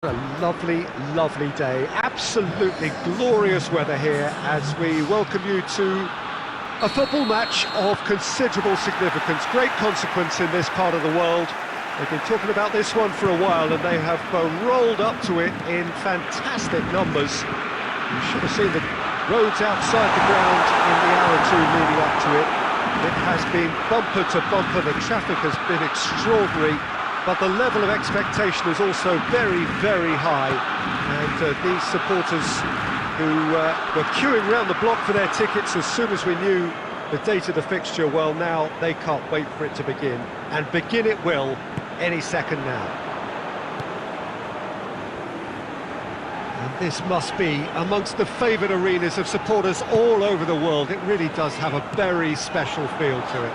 A lovely, lovely day. Absolutely glorious weather here as we welcome you to a football match of considerable significance, great consequence in this part of the world. They've been talking about this one for a while and they have rolled up to it in fantastic numbers. You should have seen the roads outside the ground in the hour or two leading up to it. It has been bumper to bumper, the traffic has been extraordinary. But the level of expectation is also very, very high. And these supporters who were queuing around the block for their tickets as soon as we knew the date of the fixture, well, now they can't wait for it to begin. And begin it will any second now. And this must be amongst the favoured arenas of supporters all over the world. It really does have a very special feel to it.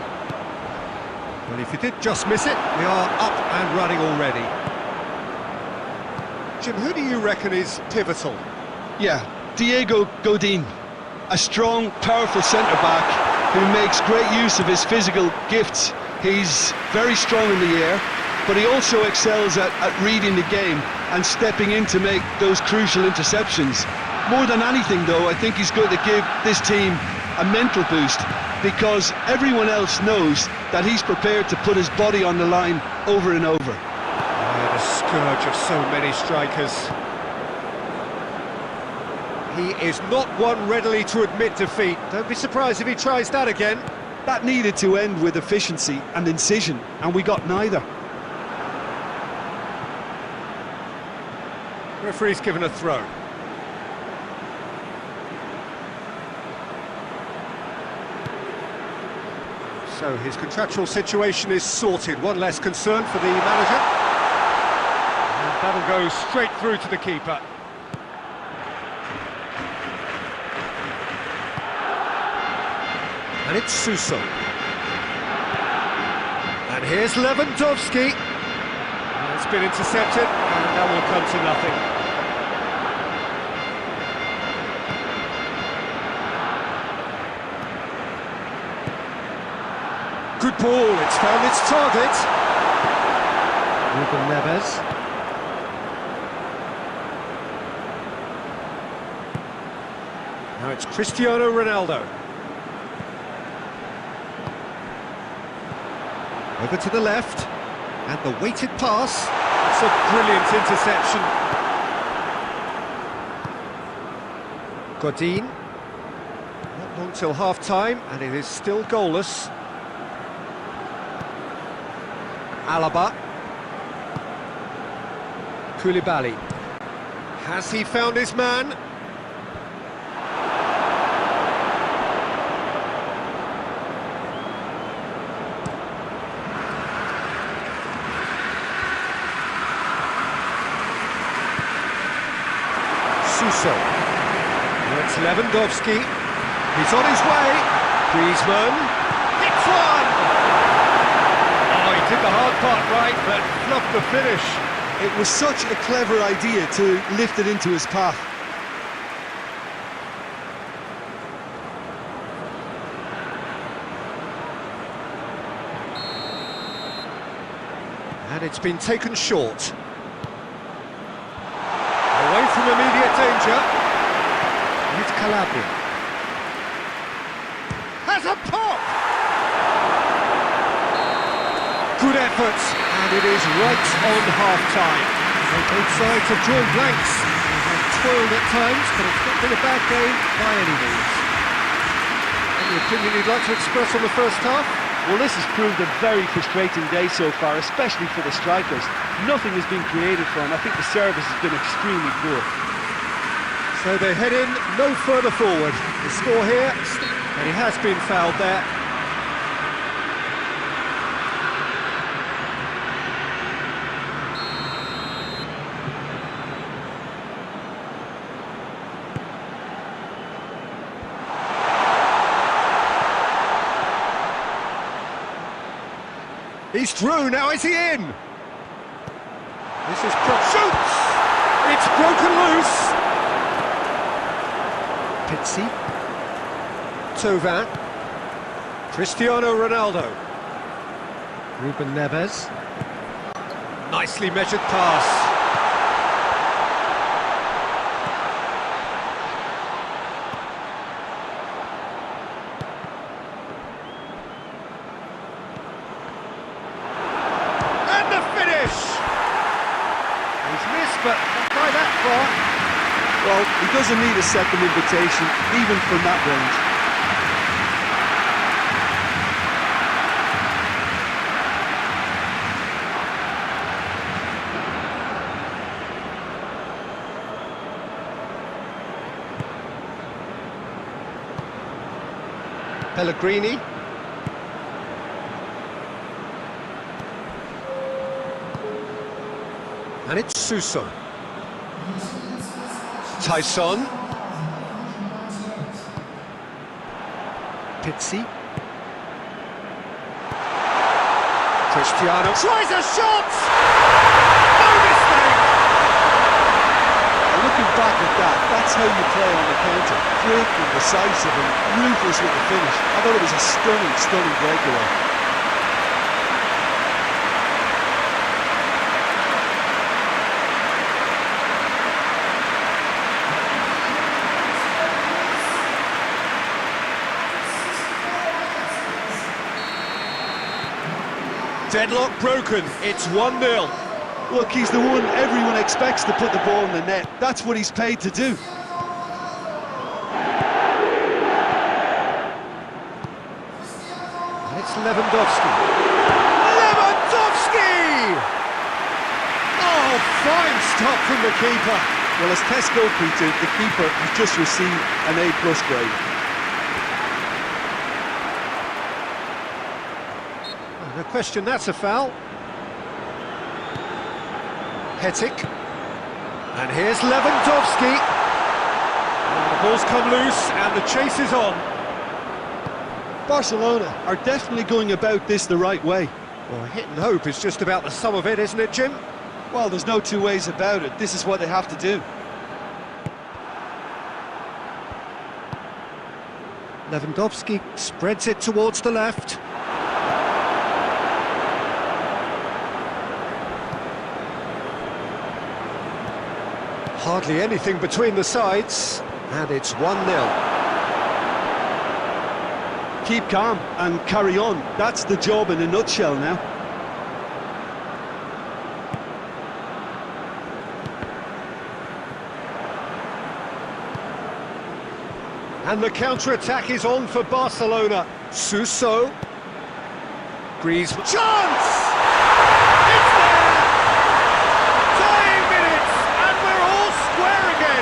Well, if you did just miss it, we are up and running already. Jim, who do you reckon is pivotal? Yeah, Diego Godin, a strong, powerful centre-back who makes great use of his physical gifts. He's very strong in the air, but he also excels at reading the game and stepping in to make those crucial interceptions. More than anything, though, I think he's going to give this team a mental boost, because everyone else knows that he's prepared to put his body on the line over and over. The scourge of so many strikers. He is not one readily to admit defeat. Don't be surprised if he tries that again. That needed to end with efficiency and incision, and we got neither. Referee's given a throw. So his contractual situation is sorted. One less concern for the manager. And that'll go straight through to the keeper. And it's Suso. And here's Lewandowski. It's been intercepted, and that will come to nothing. Good ball, it's found its target. Ruben Neves. Now it's Cristiano Ronaldo. Over to the left, and the weighted pass. It's a brilliant interception. Godin. Not long till half-time, and it is still goalless. Alaba. Koulibaly. Has he found his man? Suso. Now it's Lewandowski. He's on his way. Griezmann. Hits one! Did the hard part right, but fluffed the finish. It was such a clever idea to lift it into his path. And it's been taken short. Away from immediate danger. With Calabria. Has a pop! Good effort, and it is right on half-time. So both sides have drawn blanks. They have toiled at times, but it's not been a bad game by any means. Any opinion you'd like to express on the first half? Well, this has proved a very frustrating day so far, especially for the strikers. Nothing has been created for them. I think the service has been extremely poor. So they head in no further forward. The score here, and he has been fouled there. He's through, now is he in? This is shoots! It's broken loose! Pizzi. Tovan. Cristiano Ronaldo. Ruben Neves. Nicely measured pass. miss, but not by that far. Well, he doesn't need a second invitation, even from that range. Pellegrini. And it's Suso. Tyson. Pizzi. Cristiano tries a shot! No mistake! And looking back at that, that's how you play on the counter. Quick and decisive and ruthless with the finish. I thought it was a stunning breakaway. Deadlock broken, it's 1-0. Look, he's the one everyone expects to put the ball in the net. That's what he's paid to do. And it's Lewandowski. Lewandowski! Oh, fine stop from the keeper. Well, as test goalkeeper, the keeper has just received an A+ grade. No question, that's a foul. Hetic. And here's Lewandowski. And the ball's come loose and the chase is on. Barcelona are definitely going about this the right way. Well, hit and hope is just about the sum of it, isn't it, Jim? Well, there's no two ways about it. This is what they have to do. Lewandowski spreads it towards the left. Hardly anything between the sides, and it's 1-0. Keep calm and carry on. That's the job in a nutshell now. And the counter-attack is on for Barcelona. Suso. Griezmann. Chance! It's there! Dying minutes, and we're all square again.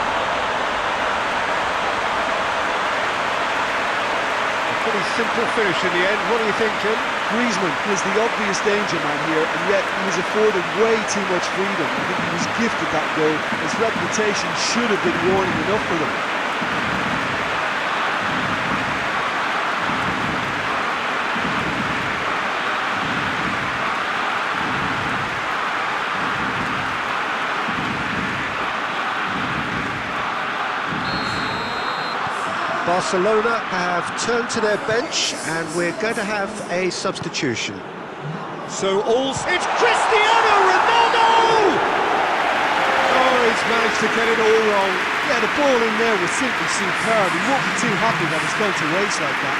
A pretty simple finish in the end. What do you think, Jim? Griezmann is the obvious danger man here, and yet he was afforded way too much freedom. I think he was gifted that goal. His reputation should have been warning enough for them. Barcelona have turned to their bench, and we're going to have a substitution. So it's Cristiano Ronaldo! Oh, he's managed to get it all wrong. Yeah, the ball in there was simply superb. He won't be too happy that it's gone to waste like that.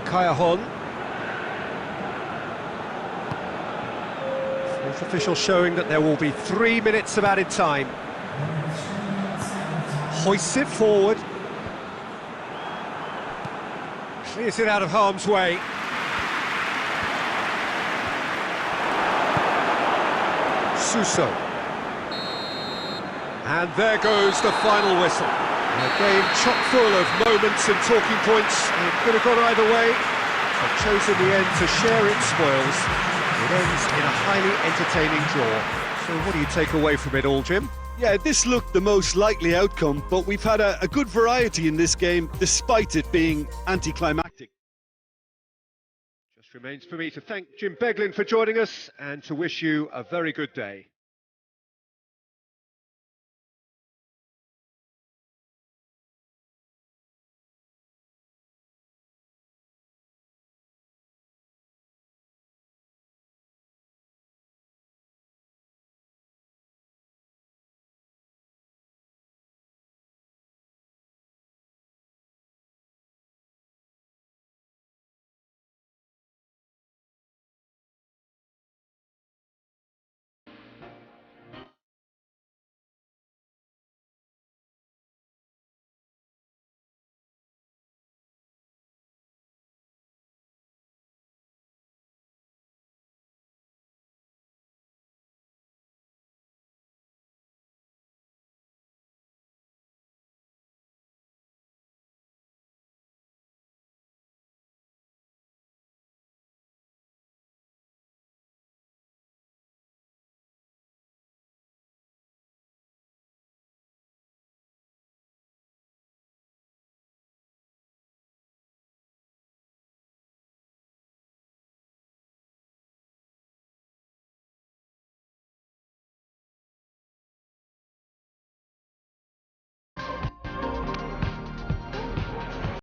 Callejón. Fourth official showing that there will be 3 minutes of added time. Hoists it forward. Clears it out of harm's way. Suso. And there goes the final whistle. A game chock full of moments and talking points. It could have gone either way. But chose in the end to share its spoils. It ends in a highly entertaining draw. So what do you take away from it all, Jim? Yeah, this looked the most likely outcome, but we've had a good variety in this game, despite it being anticlimactic. Just remains for me to thank Jim Beglin for joining us and to wish you a very good day.